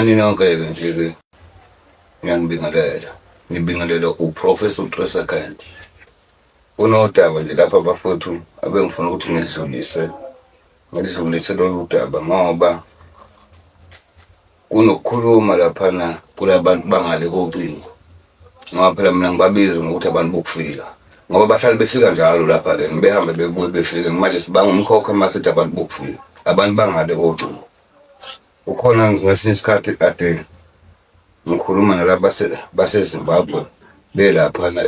Sanibonani nonke-ke nje-ke ngiyanibingelela. Ngibingelela uProfessor uTresa Kandi. Kunodaba nje lapha bafowethu abengifuna ukuthi ngilidlulise lolu daba ngoba kunokukhuluma laphana kulabantu bangale kocingo. Ngoba phela mina ngibabiza ngokuthi abantu bokufika. Ngoba bahlale befika njalo lapha-ke behambe bebuye befike manje sibangumkhokha masithi abantu bokufika. Abantu bangale kocingo. Ukhona ngesinye isikhathi kade ngikhuluma nalaba baseZimbabwe belaphana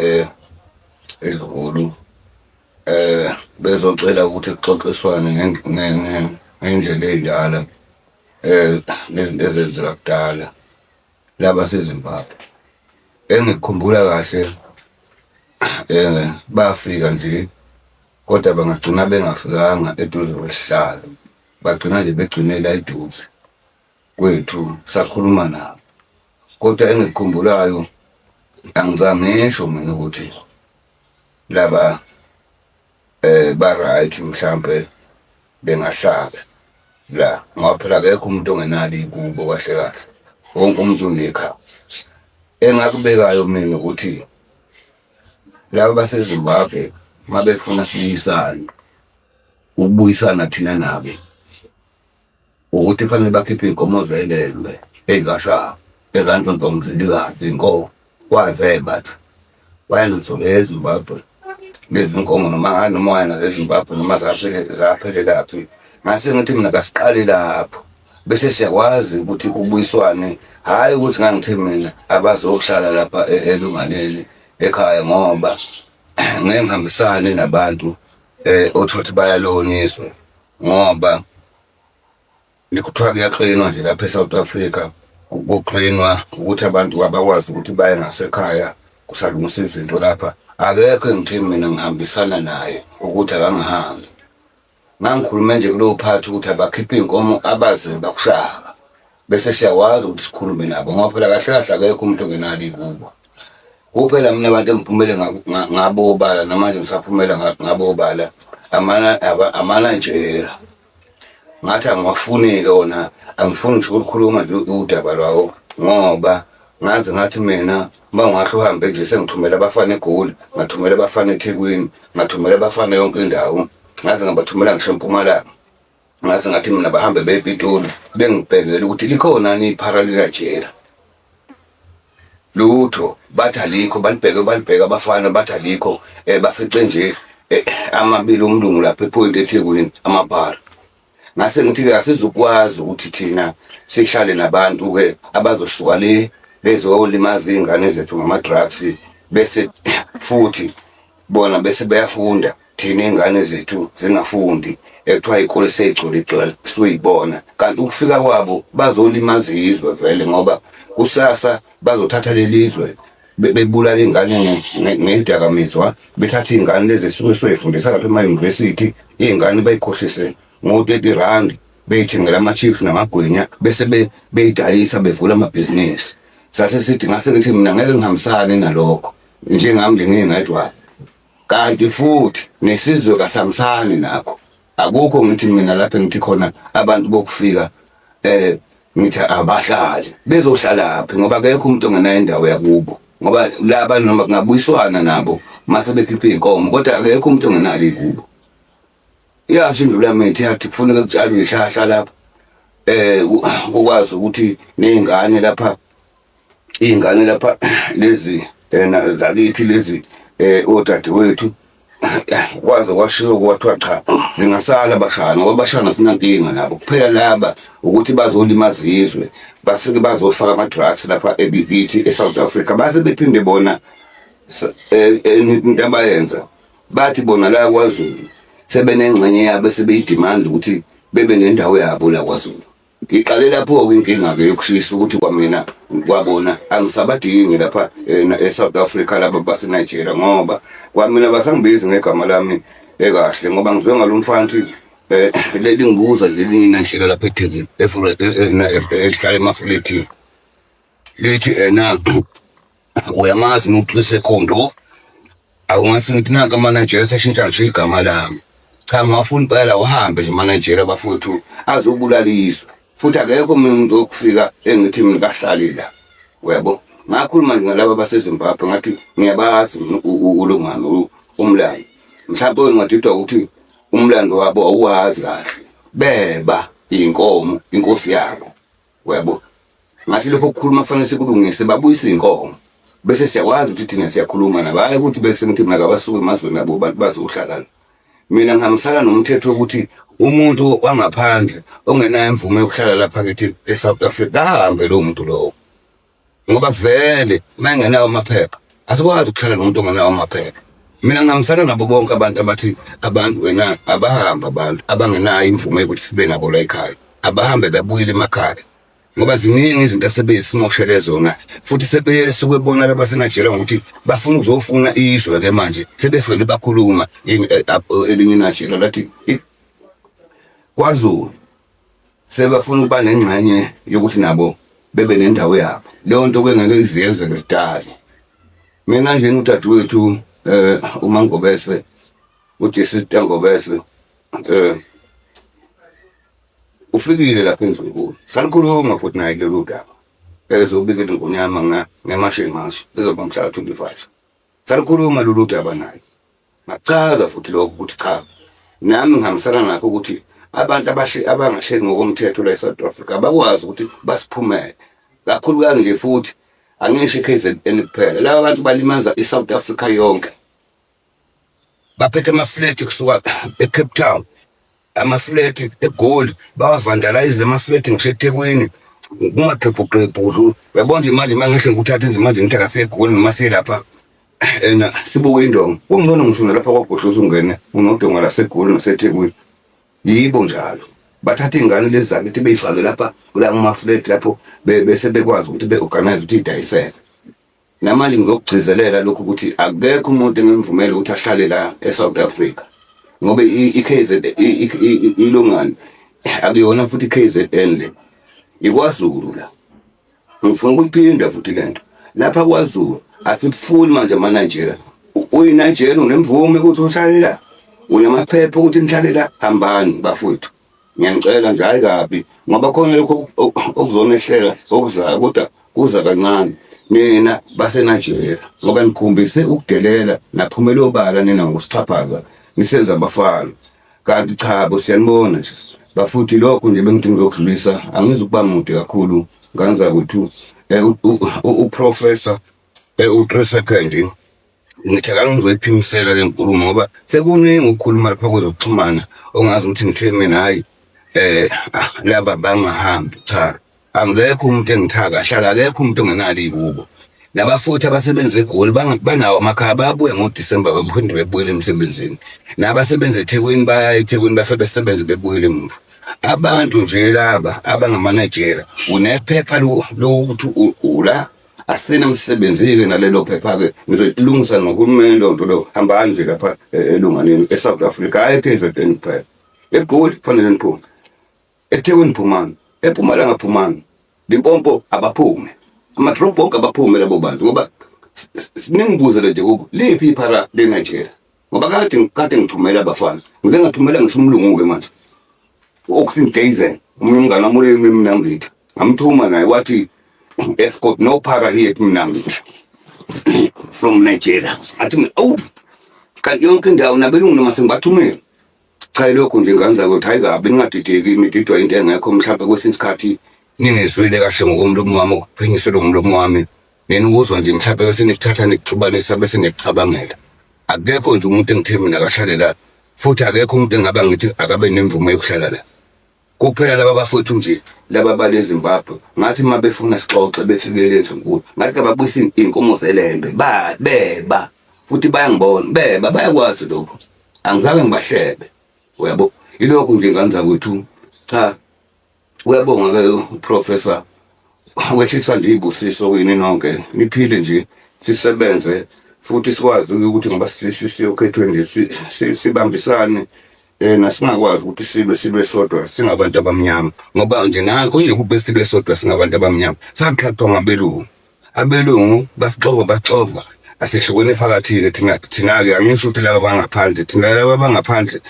eZulu bezocela ukuthi kuxoxiswane ngendlela ey'ndala nezinto ezenzeka kudala laba seZimbabwe. Engikukhumbula kahle bafika nje kodwa bangagcina bengafikanga eduze kwesihlalo, bagcina nje begcinela eduze kwethu sakhuluma nabo. Kodwa engikukhumbulayo angizange ngisho mina ukuthi laba ba-right mhlampe bengahlala la ngoba phela akekho umuntu ongenalo ikubo kahle kahle, wonke umuntu unekhaya. Engakubekayo mina ukuthi laba baseZimbabwe mabefuna sibuyisane, ukubuyisana thina nabo ukuthi fanele bakhiphe iy'nkomo zelembe ey'kashaba ezantsontsomzilikazi iy'nkomo wazeba wayenazo eZimbabwe lezi nkomo noma wayena eZimbabwe noma zaphelelaphi. Ngase ngithi mina kasiqale lapho bese siyakwazi ukuthi kubuyiswane, hhayi ukuthi ngangithi mina abazohlala lapha elunganeni ekhaya ngoba ngeke ngihambisane nabantu othothi bayaloniswa ngoba kuthiwa kuyaklinwa nje lapha eSouth Africa. Ukuklinwa ukuthi abantu abakwazi ukuthi baye ngasekhaya kusalungiswa izinto lapha. Akekho engithe mina ngihambisana naye ukuthi akangihambi. Ngangikhulume nje kulowo phathi ukuthi abakhiphe iy'nkomo abaze bakushaka bese siyakwazi ukuthi sikhulume nabo ngoba phela kahle kahle akekho umuntu ongenalo ikubo. Kuphela mina abantu engiphumele ngabobala namanje ngisaphumela ngabobala amaNigeria. Ngathi angiwafuni-ke wona, angifuni ngisho ukukhuluma nje udaba lwawo ngoba ngazi ngathi mina bangahle uhambe nje sengithumela abafana eGoli, ngathumela abafana eThekwini, ngathumela abafana yonke indawo, ngaze ngabathumela ngisho eMpumalanga. Ngaze ngathi mina bahambe beyePitoli bengibhekele ukuthi likhona yini iphara likaNigeria. Lutho bathi alikho, balibheka abafana bathi alikho, bafice nje amabili omlungu lapha ePhoyinti eThekwini amaphara. Ngase ngithi asizukwazi ukuthi thina sihlale nabantu-ke abazosuka le bezolimaza iy'ngane zethu ngama-drugs bese futhi bona bese beyafunda thina iy'ngane zethu zingafundi ekuthiwa iy'kole sey'gcwele suyibona. Kanti ukufika kwabo bazolimaza izwe vele ngoba kusasa bazothatha leli zwe bebulala iy'ngane ngey'dakamizwa, bethatha iy'ngane lezi esuke soy'fundisa lapha emayunivesithi, iy'ngane bayikhohlise ngo-R30 beyithengela ama-chips namagwinya bese beyidayisa bevula amabhizinisi. Sase sithi ngase ngithi mina ngeke ngihambisane nalokho njengami nje ngingedwa. Kanti futhi nesizwe kasihambisani nakho. Akukho ngithi mina lapha ngithi khona abantu bokufika ngithi abahlali bezohlalaphi ngoba akekho umuntu ongenayo indawo yakubo ngoba laba noma kungabuyiswana nabo mase bekhiphe iy'nkomo kodwa akekho umuntu ongenalo ikubo. Iyasho indlu yami ithi yathi kufuneka kutshalwe ihlahla lapha ukwazi ukuthi ney'ngane lapha lezi zakithi lezi odadewethu kwaze kwashiwo kwathiwa cha zingasala bashana ngoba bashana sinankinga nabo. Kuphela laba ukuthi bazolimaza izwe bafike bazofaka ama-drugs lapha ekithi eSouth Africa base bephinde bona into abayenza bathi bona la KwaZulu sebenengxenye yabo sebeyidimanda ukuthi bebe nendawo yabo la KwaZulu. Ngiqale lapho-ke inkinga-ke yokushisa ukuthi kwamina kwabona angisabadingi lapha eSouth Africa laba baseNigeria ngoba kwamina basangibizi ngegama lami ekahle ngoba ngizwe ngalo mfana ukuthi leli ngibuza nje liNigeria lapha eThekwini elihlala emafulethini lithi uyamazi noTresa Khondo. Akungathi ngithi nanka amaNigeria seshintsha nje igama lami. Cha ngingafuna impela uhambe nje amaNigeria bafowethu azobulala izwe futhi akekho umuntu okufika engithi mina kahlali la webo ngakhuluma nje ngalabo baseZimbabwe ngathi ngiyabazi ulungano umlando mhlawumbe ngadidwa ukuthi umlando wabo awuwazi kahle beba inkomo inkosi yabo webo ngathi lokho ukukhuluma kufanele sikulungise babuyise inkomo bese siyakwazi ukuthi thina siyakhuluma nabaye ukuthi bese ngithi mina kabasuke emazweni abo bantu bazohlala mina ngihambisana nomthetho ukuthi umuntu wangaphandle ongenayo imvume yokuhlala lapha kithi eSouth Africa ahambe lo muntu lowo ngoba vele mangenawo amaphepha asikwazi ukuhlala nomuntu ongenawo amaphepha mina ngihambisana nabo bonke abantu abathi abantu wena abahamba abantu abangenayo imvume yokuthi sibe nabo la ekhaya abahambe babuyele emakhaya ngoba ziningi izinto asebeyisimoshele zona futhi sebesuke bona labasenajela ngokuthi bafuna ukuzofuna izwe ke manje sebefele bakhuluma elinye najela lathi kwaZulu sebafuna ukuba nengxenye yokuthi nabo bebe nendawo yabo leyo nto kwengeke iziyenze ngesidali mina nje udadewethu uMangobese uJesu Ngobese ufikile lapha endlini salikhuluma futhi naye lelo daba ezobikela iNgonyama ngemashini ngaso ezoba mhla 25 salikhuluma lolu daba naye ngachaza futhi lokho ukuthi cha nami ngihambisana nakho ukuthi abantu abangahleli ngokomthetho la eSouth Africa bakwazi ukuthi basiphumele kakhulukazi nje futhi angisho iKZN kuphela laba bantu balimaza iSouth Africa yonke baphethe amaflat kusuka eCape Town amaflat eGoli bawavandalize amaflat ngiseThekwini kungaxephexephu uyabona imali mangihle ngikuthatha izimali ngithatha seGoli ngimasile lapha ena sibuke indongo ungcono ngishona lapha kwaGodloza ungene unodonga la seGoli naseThekwini yibo njalo bathatha ingane lezi zakithi beyifake lapha kula maflat lapho bese bekwazi ukuthi beorganize ukuthi idayiseke namanje ngizokugcizelela lokho ukuthi akekho umuntu engemvumela ukuthi ahlale la eSouth Africa ngoba ilungani akuyona futhi iKZN le ikwaZulu la ngifuna ukuphinda futhi lento lapha kwaZulu asifuni manje amaNigeria uyiNigeria unemvume ukuthi uhlale la unamaphepha ukuthi nihlale la hambani bafowethu ngiyanicela nje hayi kabi ngoba khona lokho okuzonehlela okuzayo kodwa kuza kancane mina baseNigeria ngoba ngikhombise ukudelela naphumela obala nina ngosixhaphaza nisenza abafana kanti cha bosiyanibona nje bafuthi lokho nje bengithi ngizokudlulisa angizukuba mude kakhulu nganza ukuthi uprofessor u3 ngithi akangizophimisela lenkulumo ngoba sekuningi ukukhuluma lapha kwezokuxhumana ongazi ukuthi ngithe mina hayi laba bangahambi cha angekho umuntu engithaka ahlala akekho umuntu ongenali kubo nabafuthi abasebenza eGoli banawo amakhaya babuye ngoDisemba baphinde bebuyele emsebenzini nabasebenza eThekwini baya eThekwini bafike besebenze bebuyele emuva abantu nje laba abangamaNigeria unephepha lokuthi ula asina umsebenzi-ke nalelo phepha-ke ngizoyilungisa nohulumeni lo nto lo hambani nje lapha elunganeni eSouth Africa hayi eKZN kuphela eGoli kufanele niphume eThekwini phumani eMpumalanga phumani Limpopo abaphume amadrobho onke abaphume labo bantu ngoba ningibuzele nje kubo liphi iphara leNigeria ngoba kade ngithumela abafana ngike ngathumela ngisumlungu-ke manje okusindazen umngane wami ule Mnambithi ngamthuma naye wathi I've got no para here at Mnambithi from Nigeria athi oh kanti yonke indawo nabelungu noma sengibathumela cha lokho nje nganza ukuthi hayi kabi ningadideki imididwa into engekho mhlawumbe kwesinye isikhathi ningezwile kahle ngokomlomo wami ukuphinyisela ngomlomo wami nina ukuzwa nje mhlawumbe bese nikuthatha nikuxubanisa bese nikucabangela akekho nje umuntu engithe mina akahlale la futhi akekho umuntu engaba ngithi akabe nemvume yokuhlala la kuphela laba bafowethu nje laba bale Zimbabwe ngathi mabefuna sixoxe befikele ezinkulu ngathi ababuyisa inkomo zelembe beba futhi bayangibona beba bayakwazi lokho angizange ngibahlebe uyabo ilokho nje nganza kwethu cha uyabonga ke uprofessor wehlisa nje ibusiso kini nonke niphile nje sisebenze futhi sikwazi ukuthi ngoba siyokhethwe nje sibambisane nasingakwazi ukuthi sibe sodwa singabantu abamnyama ngoba nje nakho nje kube sibe sodwa singabantu abamnyama saqhathwa ngabelungu abelungu baxova asihlukene phakathi ke thina-ke angisho ukuthi laba bangaphandle thina laba bangaphandle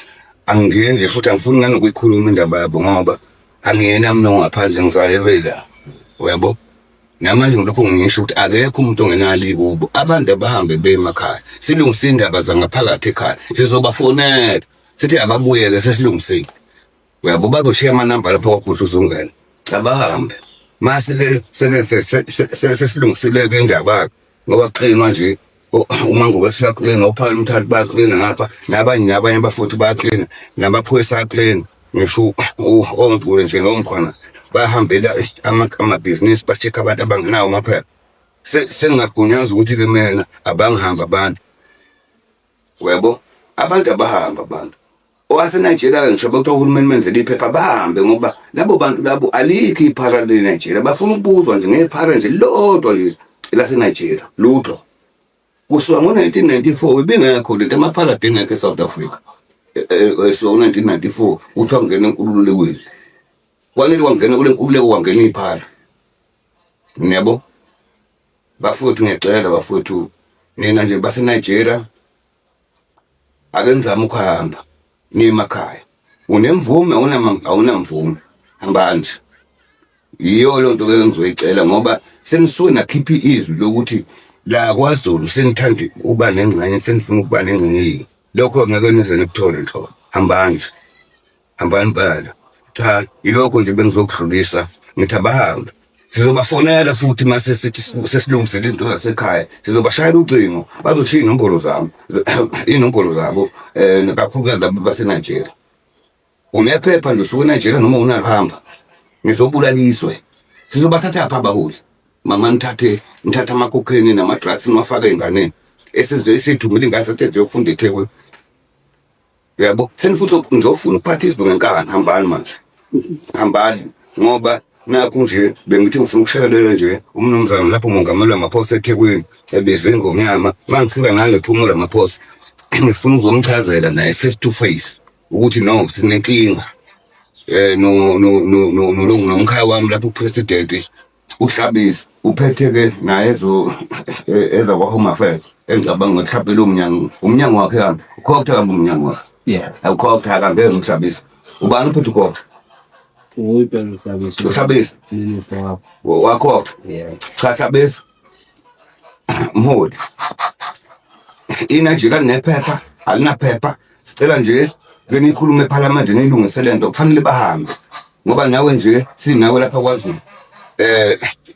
angingeni nje futhi angifuni nganokuyikhuluma indaba yabo ngoba angiyena mina ngaphandle ngizalelwe la uyabo namanje ngilokho ngisho ukuthi akekho umuntu ongenali kubo abantu abahambe bemakhaya silungise indaba zangaphakathi ekhaya sizobafonela sithi ababuyeke sesilungisile uyabo bazoshiya amanamba lapho kwakhulu uzongena abahambe mase sesilungisile ke indaba ngoba qinwa nje uma ngoba siyaklina ophala umthathu baklina ngapha nabanye abafuthi baklina nabaphoyisa aklina ngisho onkulu nje nomkhwana bahambela amabhizinisi ba-check abantu abangenawo amaphepha sengingagunyaza ukuthi ke mina abangihamba abantu webo abantu abahamba abantu owaseNigeria ngisho bakuthiwa uhulumeni menzela iphepha bahambe ngoba labo bantu labo alikho iphara leNigeria bafuna ukubuzwa nje ngephara nje lodwa nje laseNigeria lutho kusuka ngo-1994 ibingekho lento amaphara engekho eSouth Africa so 1994 kuthiwa ngena enkululekweni kwanele wangena kule nkululeko wangena iphara yebo bafuthu ngiyacela bafuthu nina nje baseNigeria ake nizame ukuhamba niemakhaya unemvume awunamvume hamba nje yiyo lonto ke ngizoyicela ngoba senisuke nakhipha izwi lokuthi la kwaZulu senithanda uba nengxenye senifuna ukuba nengxenye lokho ngeke nize nikuthole nhlobo hambani bala cha yilokho nje bengizokudlulisa ngithi abahambe sizobafonela futhi mase sithi sesilungisele into zasekhaya sizobashayela ucingo bazoshiya inombolo zabo kakhulukazi labo baseNigeria unephepha nje usuke eNigeria noma unahamba ngizobulaliswe sizobathatha apha abaholi mama nithatha amakhokheni nama-drugs niwafake ey'nganeni esithumile ingane sathi ziyofunda eThekwini yabo senifuthi ngizofuna ukuphatha izwi ngenkani hambani ngoba nakho nje bengithi ngifuna ukushayelela nje umnumzane lapho umongameli wamaphosta eThekwini ebizwe ngomnyama mangifika ngale phumula amaphosta ngifuna ukuzomchazela naye face to face ukuthi no sinenkinga nomkhaya wami lapho upresident uHlabisa uphethe-ke naye eza kwa-Home Affairs engicabanga ukuthi mhlawumbe umnyango wakhe kambe ukhokutha kambe umnyango wakhe awukhokutha kambe uHlabisa ubani uphethe ukhokutha uHlabisa wakhokutha cha Hlabisa mholi iNigeria nephepha alinaphepha sicela nje benikhulume ePhalamende nilungise lento kufanele bahambe ngoba nawe nje sinawe lapha kwaZulu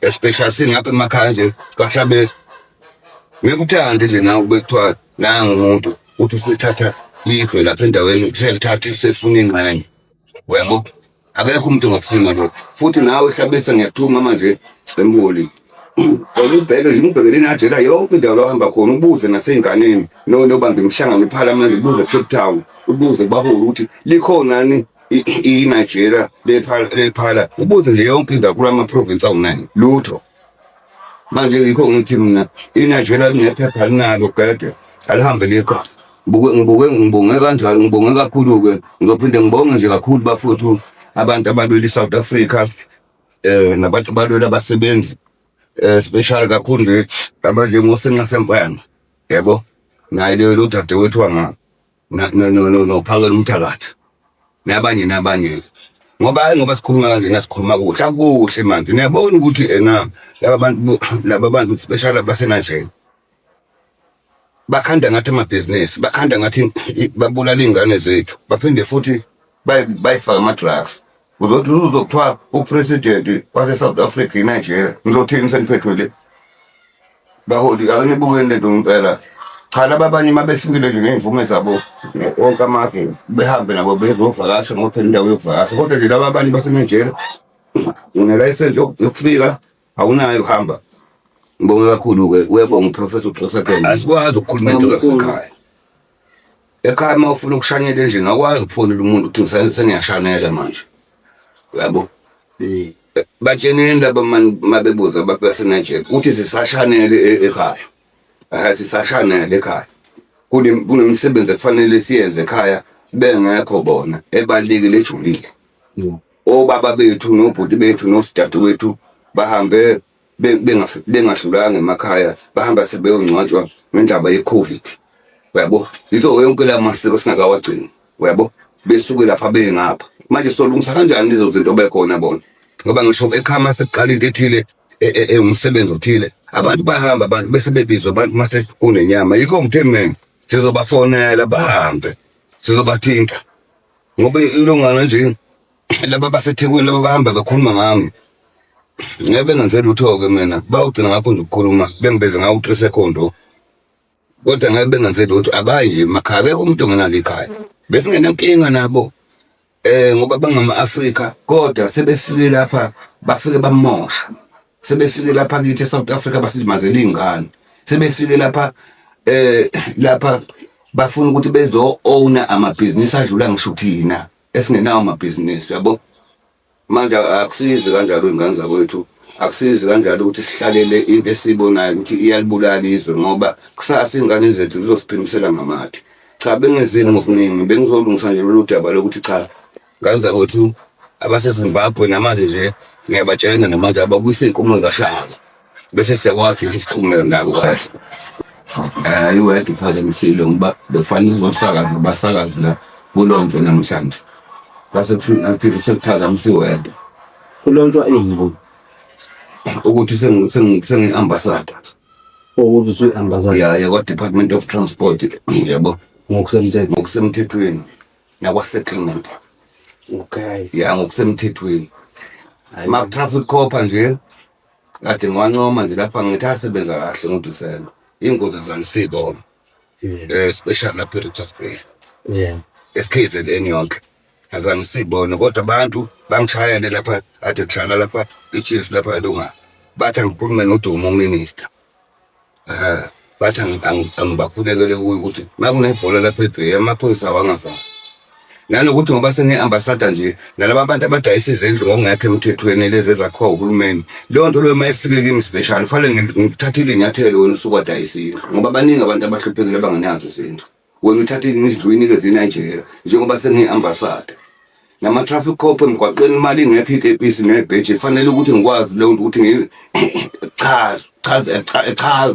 especially singapha emakhaya nje kaHlabisa ngikuthanda nje nawe bekuthiwa nanga umuntu uthi usithatha izwe lapha endaweni selithatha sefuna ingxenye webo akekho umuntu ongakufuna lokho futhi nawe Hlabisa ngiyathuma manje emholi ngibhekele eNigeria yonke indawo ohamba khona ubuze nasey'nganeni nobamba imihlangano ePhalamende ubuze eCape Town ubuze kubaholi ukuthi likhonani iNigeria lephala ubuze nje yonke indawo kulama-province awu-9 lutho manje yikho ngithi mina iNigeria linephepha linalo gede alihambe likhona ngibonge kanjalo ngibonge kakhulu-ke ngizophinde ngibonge nje kakhulu bafuthu abantu abalwela iSouth Africa nabantu abalwela abasebenzi special kakhulu nje abanje ngoSenqa Sempane yebo naye lo dadewethu wanga nophakela umthakathi nabanye ngoba sikhuluma kanje nasikhuluma kuhle manje niyabona ukuthi laba bantu special abaseNigeria bakhanda ngathi amabhizinisi bakhanda ngathi babulala iy'ngane zethu baphinde futhi bayifaka ama-drugs uzothi uzokuthiwa upresident wase-South Africa iNigeria ngizothini seniphethwe le baholi akanibukeni lento ngempela cha laba abanye uma befikile nje ngey'mvume zabo wonke amazwe behambe nabo bezovakasha ngoba phela indawo yokuvakasha kodwa nje laba abanye baseNigeria unelayisensi yokufika awunayo ukuhamba ngibonge kakhulu-ke uyabonga uProfessor uDrosekela asikwazi ukukhuluma into zasekhaya ekhaya uma ufuna ukushanyela nje ngakwazi ukufonela umuntu ukuthi sengiyashanela manje yabo batsheneni laba mabebuza baseNigeria ukuthi sisashanele ekhaya sisashanele ekhaya kunemsebenzi ekufanele siyenze ekhaya bengekho bona ebalulekile ejulile obaba bethu nobhuti bethu nosidade wethu bahambe bengahlulanga emakhaya bahamba sebeyongcwatshwa ngendaba ye-COVID yabo yizo yonke la masiko singakawagcini yabo besuke lapha bengapha manje solungisa kanjani lezo zinto bekhona bona ngoba ngisho ekhaya seqala into ethile umsebenzi othile abantu bahamba abantu bese bebizwa abantu mase kunenyama yikho ngithemene sizobafonela bahambe sizobathinta ngoba ilungana nje laba baseThekwini laba bahamba bekhuluma ngami ngebe ngenzela utho-ke mina bawugcina ngakho nje ukukhuluma bengibeze ngawo 3 seconds kodwa ngebe ngenzela ukuthi abayi nje emakhaya akekho umuntu ongenalo ikhaya bese nginenkinga nabo ngoba bangama-Afrika kodwa sebefike lapha bafike bamosha sebefike lapha kithi eSouth Africa basilimazela iy'ngane sebefike lapha lapha bafuna ukuthi bezo-owner amabhizinisi adlula ngisho thina esingenawo amabhizinisi yabo manje akusizi kanjalo iy'ngane zakwethu akusizi kanjalo ukuthi sihlalele into esiyibonayo ukuthi iyalibulala izwe ngoba kusasa iy'ngane zethu zizosiphimisela ngamathi cha bengenzile ngokuningi bengizolungisa nje lolu daba lokuthi cha ngane zakwethu abaseZimbabwe namanje nje ngiyabatshela namanje ababuyise iy'nkomo zikashaka bese siyakwazi isikhumelo nabo kahle iwedwa iphazamisile ngoba bekufanele uzosakaza basakazi la kulonjwe namhlanje base kushilo sekuphazamisa iwedwa kulonjwa ini ukuthi sengi-ambassador ukuthi usuyi-ambassador ya kwa-Department of Transport yabo ngokusemthethweni nakwa-settlement okay ya ngokusemthethweni ma-traffic copper nje kade ngiwancoma nje lapha ngithi asebenza kahle ngudusela iy'ngozi zanisibona especially lapha e-Richards Bay eSKZN yonke azange sibone kodwa abantu bangishayele lapha ade kuhlala lapha i-chiefs lapha elunga bathi angikhulume noDumo uminister bathi angibakhulekele kuyo ukuthi makunebhola lapha eBay amaphoyisa awangafani nanokuthi ngoba sengi-ambassador nje nalaba abantu abadayisa izindlu ngokungekho emthethweni lezi ezakhiwa uhulumeni leyo nto leyo mayifike kimi special kufanele ngithathile inyathelo wena usuke wadayisile ngoba baningi abantu abahluphekile abangenazo izindlu wena uthathile izindlu uyinikeze eNigeria njengoba sengi-ambassador nama-traffic cop emgwaqeni imali ingekho ikepisi nebheji kufanele ukuthi ngikwazi leyo nto ukuthi chaza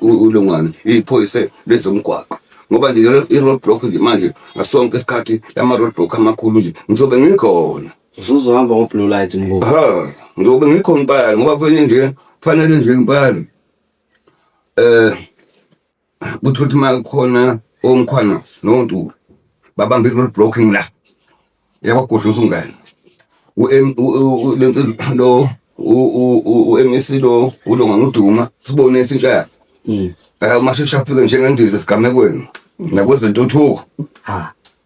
ulungane iphoyise lezomgwaqo ngoba nje i-roadblock nje manje ngasonke isikhathi lama-roadblock amakhulu nje ngizobe ngikhona usuzohamba ngo-blue light ngoba ngizobe ngikhona impala ngoba kwenye nje kufanele nje impala kuthi ukuthi uma kukhona omkhwana noNtuli babambe i-roadblocking la yakwagodla usungane u-MEC lo ulunga nguduma sibone intsha yakhe masheshe afike njengendiza esigamekweni nakwezentuthuko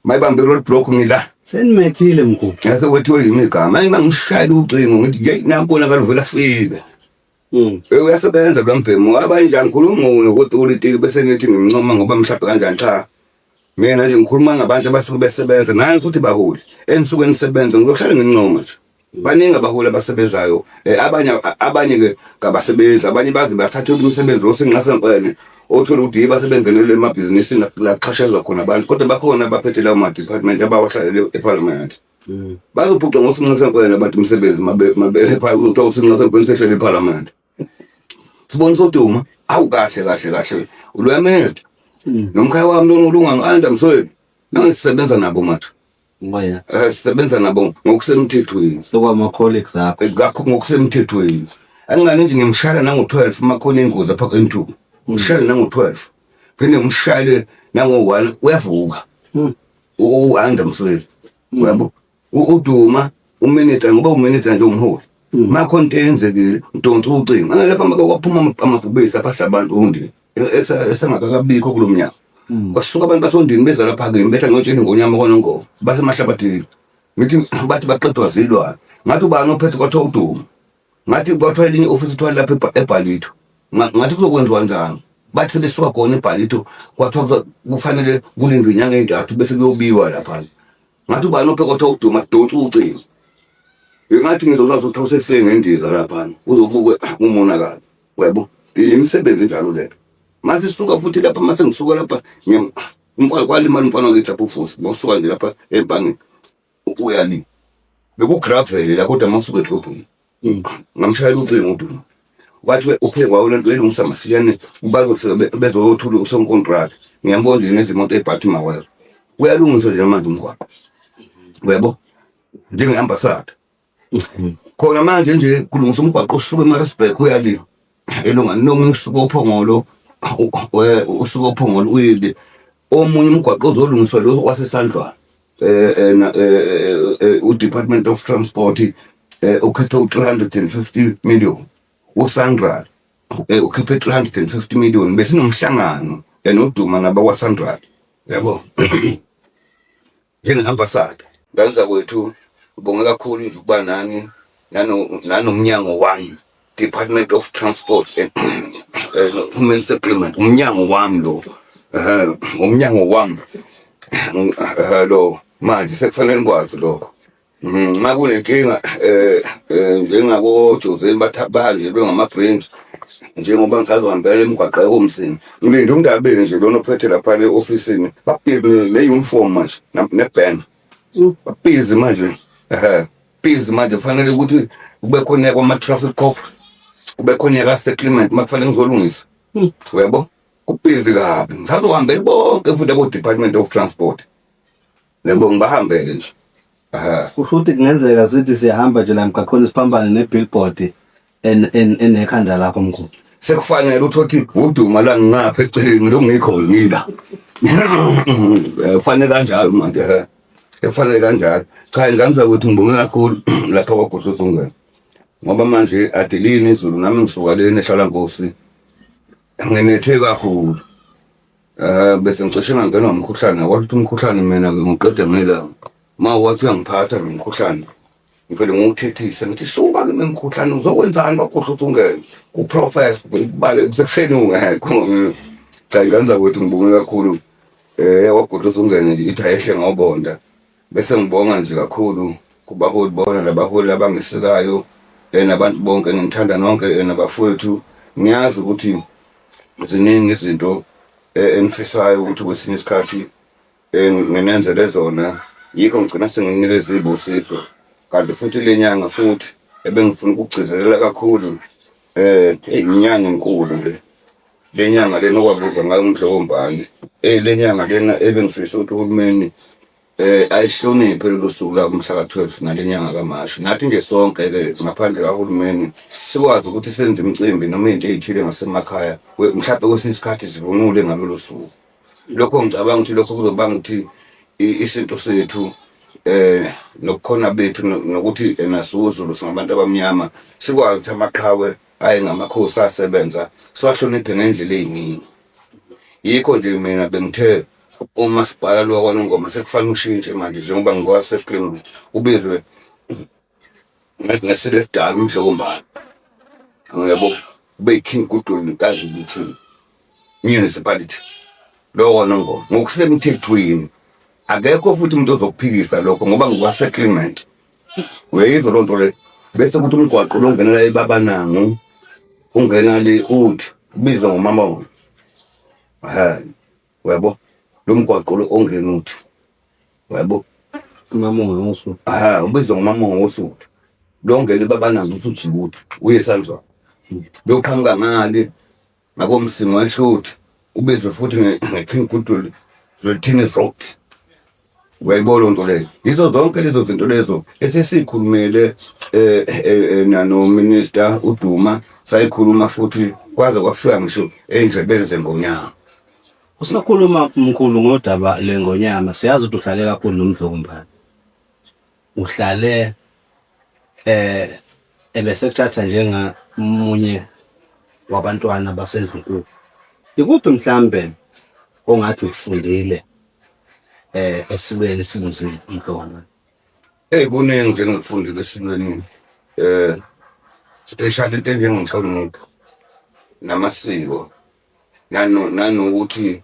mayibambe i-roadblock ngila senimethile mkhulu yase wethiwe yimi igama manje bangishayela ucingo ngithi yeyi nankona vele afike uyasebenza lo mbhemu abanye nje angikhuluma ngopolitiki bese nithi ngimncoma ngoba mhlawumbe kanjani cha mina nje ngikhuluma ngabantu abasuke besebenza naye futhi baholi enisuke nisebenza ngizohlala ngincoma nje baningi abaholi abasebenzayo abanye ke kabasebenzi abanye bazi bathatha umsebenzi osenqasempene othola ukuthi yibasebenzelele emabhizinisini laxhashazwa khona abantu kodwa bakhona abaphethe lawo ma-department abawahlalele eParliament bazophuca ngosenqasempene abantu umsebenzi usenqasempene sehlele eParliament sibonisa uDuma awu kahle ulwemezwe nomkhaya wami lonolunga nganda msweni nangisebenza nabo mathu ngoya sisebenza nabo ngokusemthethweni sokwama-colleagues akho ngokusemthethweni angingane nje ngimshayela nango-12 makhona ingozi apha kwentuku ngishayele nango-12 phinde ngimshayele nango-1 uyavuka u-anda msweni yabo uDuma uminister ngoba uminister nje umholi makhona into eyenzekile ndonsa ucingo lapha makwaphuma amabhubesi aphahla abantu undini esengakakabikho kulo mnyaka kwasuka abantu basondini beza lapha-ke ngibetha ngiyotshela ingonyama konongoba basemahlabathini ngithi bathi baqedwa zilwane ngathi ubani ophethe kwathiwa uDuma ngathi kwathiwa elinye ofisi kuthiwa lapha eBhalito ngathi kuzokwenziwa njani bathi sebesuka khona eBhalito kwathiwa kufanele kulindwe inyanga ey'ntathu bese kuyobiwa lapha ngathi ubani ophethe kwathiwa uDuma donsa ucingo ngathi ngizozazi ukuthi usefike ngendiza lapha uzobukwe umonakalo yebo imisebenzi njalo leyo mase sisuka futhi lapha mase ngisuka lapha umfana kwalimali umfana wakithi lapha ufusi ngosuka nje lapha empangeni uyali bekugravel la kodwa masuke edrobheni ngamshayela ucingo uDuma wathi upheke kwawo lento elungisa masiyane bazofika bezothula usonkontract ngiyambona nje nezimoto ebhathi mawela uyalungiswa nje manje umgwaqo yebo njenge-ambassador. Khona manje nje kulungiswa umgwaqo osuka eMaritzburg uyali elungani noma usuka oPhongolo usuka oPhongolo uyile omunye umgwaqo ozolungiswa lo waseSandlwana u-Department of Transport ukhethe u350 million uSandral ukhiphe 350 million besinomhlangano noduma nabakwaSandral yabo njenge-ambassador ngenza kwethu ubonge kakhulu nje ukuba nani nanomnyango wami Department of Transport and Human Settlement umnyango wami lo umnyango wami lo manje sekufanele ngikwazi lokho makunenkinga njengabo Joseph Bathabanje bengama-branch njengoba ngisazohambela emgwaqeni komsini ngilinde umndabeni nje lona ophethe lapha e-ofisini babhizi ne-uniform manje nebhena babhizi manje busy manje kufanele ukuthi kube khona kwama-traffic cop kube khona ka-settlement makufanele ngizolungisa uyabo kubhizi kabi ngisazohambela bonke futhi abo-Department of Transport yabo ngibahambele nje kusho ukuthi kungenzeka sithi siyahamba nje la emgaqweni siphambane ne-billboard enekhanda lakho mkhulu sekufanele ukuthi uduma la ngingapha eceleni lo ngikho ngila kufanele kanjalo manje kufanele kanjalo cha ngizwa ukuthi ngibonge kakhulu lapha kwaGohlozo ungena ngoba manje adelini izulu nami ngisuka leni ehlala Nkosi nginethe kakhulu bese ngicishe ngangenwa umkhuhlane wathi umkhuhlane mina ngiqede ngela wathi uyangiphatha ngomkhuhlane ngivele ngikuthethisa ngithi suka ke ngimkhuhlane uzokwenzani kwaGohlozo ungena uprofessor ubale kusekuseni ungekho cha ngenza ukuthi ngibonge kakhulu kwaGohlozo ungena ithi ayehle ngobonda bese ngibonga nje kakhulu kubaholi bona labaholi abangisikayo nabantu bonke ngithanda nonke nabafowethu ngiyazi ukuthi ziningi izinto engifisayo ukuthi kwesinye isikhathi nginenzele zona yikho ngigcina senginikeza ibusiso kanti futhi lenyanga futhi ebengifuna ukugcizelela kakhulu inyanga enkulu lenyanga lena okwabuza ngayo uMdlokombane lenyanga lena ebengifisa ukuthi uhulumeni ayihloniphe lolu suku la kumhla ka-12 nalenyanga kaMashi nathi nje sonke-ke ngaphandle kahulumeni sikwazi ukuthi senze imicimbi noma into ey'thile ngasemakhaya mhlawumbe kwesinye isikhathi sivunule ngalolo suku lokho ngicabanga ukuthi lokho kuzobanga ukuthi isinto sethu nobukhona bethu nokuthi nasuZulu singabantu abamnyama sikwazi ukuthi amaqhawe aye ngamakhosi asebenza siwahloniphe ngendlela ey'ningi yikho nje mina bengithe umasipala lo kwaNongoma sekufanele ushintshe manje njengoba ngikwaseSpring ubizwe ngesilo esidala uMdlokombane yabo ube King Goodwill kaZulu municipality lo kwaNongoma ngokusemthethweni akekho futhi umuntu ozokuphikisa lokho ngoba ngikwaseClement uyayizwa loo nto le bese kuthi umgwaqo lo ungenela eBabanango ungena le uthi ubizwa ngomama yabo lo mgwaqo lo ongena uthi yabo uMamongo ngosuku ubizwa ngomama ngosuku lo ongena eBabanango uthi uthi uye eSandlwana loqhamuka ngale ngakomsimo eHluthi ubizwe futhi ngeKing Goodwill Tennis Road uyayibona loo nto leyo yizo zonke lezo zinto lezo esesikhulumele nanominister uDuma sayikhuluma futhi kwaze kwafika ngisho endlebeni zeNgonyama. Usakhuluma mkhulu ngodaba leNgonyama siyazi ukuthi uhlale kakhulu noMdlokombane uhlale ebesekuthatha njengamunye wabantwana baseZulu ikuphi mhlambe ongathi ukufundile esikweni sibuzi Mdlokombane kuningi nje ngikufundile esikweni special into enjengenhlonipho namasiko nanokuthi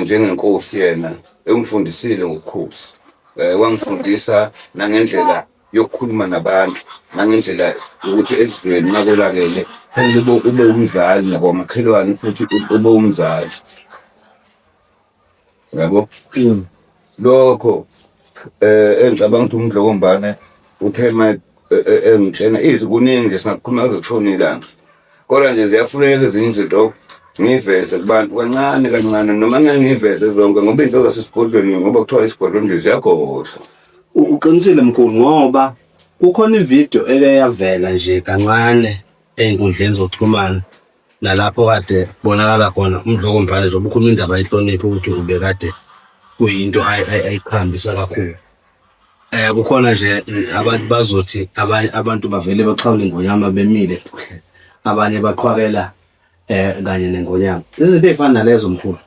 njengenkosi yena engifundisile ngokukhosi wangifundisa nangendlela yokukhuluma nabantu nangendlela ukuthi ezweni makolakele kufanele ube umzali nabo makhelwane futhi ube umzali yabo lokho engicabanga ukuthi uMdlokombane uthema engitshena kuningi singakhuluma kuzokushona ilanga kodwa nje ziyafuneka ezinye izinto ngiveze kubantu kancane noma ngeke ngiveze zonke ngoba into zasesigodlweni ngoba kuthiwa isigodlweni nje ziyagodla Uqinisile mkhulu ngoba kukhona ividiyo eke yavela nje kancane ey'nkundleni zokuxhumana nalapho kade kubonakala khona umdlokombane nje ubukhuluma indaba yenhlonipho ukuthi ube kade kuyinto ayiqhakambisa kakhulu. Kukhona nje abantu bazothi abanye abantu bavele baxhawule ingonyama bemile abanye baqhwakela kanye nengonyama. Izinto ey'fana nalezo mkhulu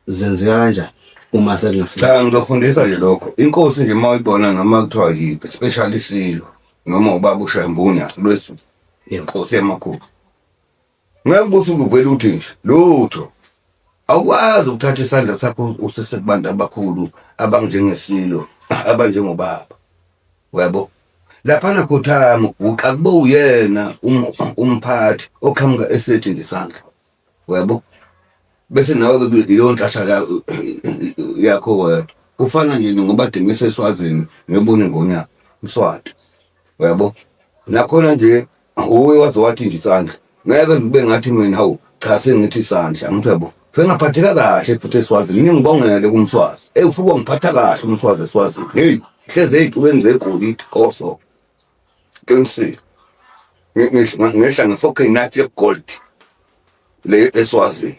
zenzeka kanjani uma sekungasiza? Cha, ngizofundisa nje lokho. Inkosi nje uma uyibona noma kuthiwa yiphi, especially isilo noma ubaba uShembunya lwesu inkosi emakhulu. Ngeke ukuthi uvele uthi nje lutho. Awukwazi ukuthatha isandla sakho usese kubantu abakhulu abanjengesilo abanjengobaba. Uyabo? Laphana Khothama uqa kube uyena umphathi oqhamuka esethi ngesandla. Uyabo? Bese nawe ke leyo nhlahla yakho wedwa kufana nje ngoba dengise eSwazini ngiyobona ingonyama uSwati. Uyabo? Nakhona nje uwe wazowathi nje isandla. Ngeke ngibe ngathi mina hawu cha sengithi isandla ngiyabo. Ngaphatheka kahle futhi eSwazini ngibongele kumswazi. Ufike ngiphatha kahle umswazi eSwazini. Hey, hleze ezitubeni zegolide koso. Qinisile. Ngehla ngefoke inathi yegold le eSwazini.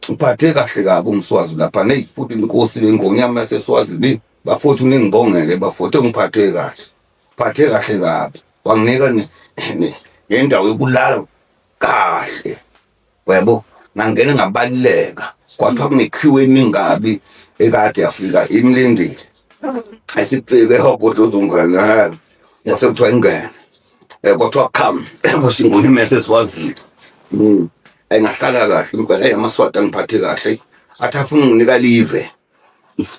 Uphathe kahle kabi umswazi lapha ne futhi inkosi lengonyama yaseSwazini bafuthi uningibongele bafuthi ngiphathe kahle. Phathe kahle kabi. Wanginika nendawo yokulala kahle. Uyabo? Ngangena ngabaleka kwathiwa kunequeue eningabi ekade yafika imlindile asibheke ehobhodlo zongana yasekuthiwa ingene kwathiwa come kusingona imese siwazile engahlala kahle umntwana eyamaswati angiphathe kahle athi afuna unginika live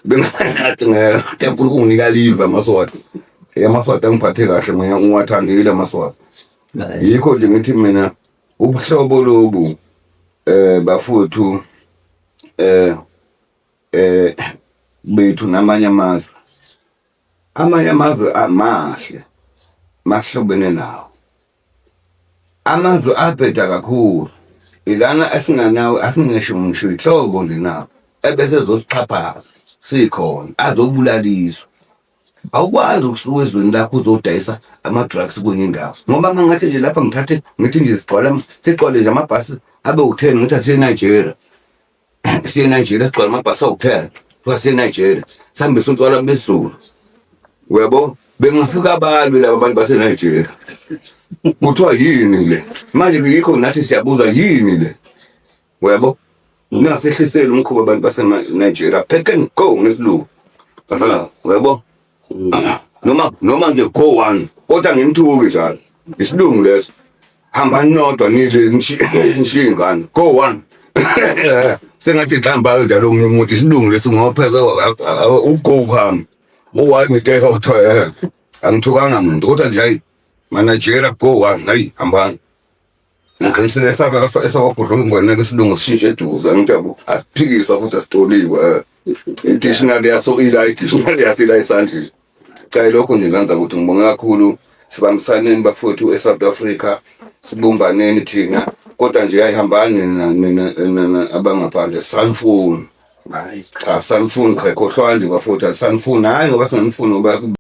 bengathi ngefuna unginika live amaswati eyamaswati angiphathe kahle mina ngiwathandile amaswati yikho nje ngithi mina ubuhlobo lobu bafuthu bethu namanye amazwe amahle mahlobene nawo amazwe abheda kakhulu ilana asinganawo asingesho ngisho ihlobo nje nawo ebese zosixhaphaza sikhona azobulaliswa awukwazi ukusuka ezweni lakho uzodayisa ama-drugs kwenye indawo ngoba mangathi nje lapha ngithathe ngithi nje sigcwale nje amabhasi abe u-10 ngithi asiye eNigeria sigcwale amabhasi awu-10 asiye eNigeria sihambise utshwala bezulu. Uyabo? Bengafika abalwi laba bantu baseNigeria kuthiwa yini le manje yikho nathi siyabuza yini le. Uyabo? Ningafehliseli umkhuba abantu baseNigeria pack and go ngesilungu. Uyabo? Noma nje go one kodwa ngimthuki njalo isilungu leso hamba nodwa nile nishingana go one sengathi mhlamba njalo ngimuthi isilungu leso ngopheza ugo hamba uwayi ngiteka uthoya angithukanga muntu kodwa nje hayi manager go one hayi hambani ngiqinisile esakubhodla ngibona isilungu sishintshe eduze ngitabo asiphikiswa futhi asitoliwe dictionary yaso dictionary yasila isandla. Cha lokho nje ngenza ukuthi ngibonge kakhulu sibambisaneni bafowethu eSouth Africa sibumbaneni thina kodwa nje ayihambani mina abangaphandle sanifuna hayi cha sanifuna khohlwa nje bafowethu sanifuna hayi ngoba singanifuni ngoba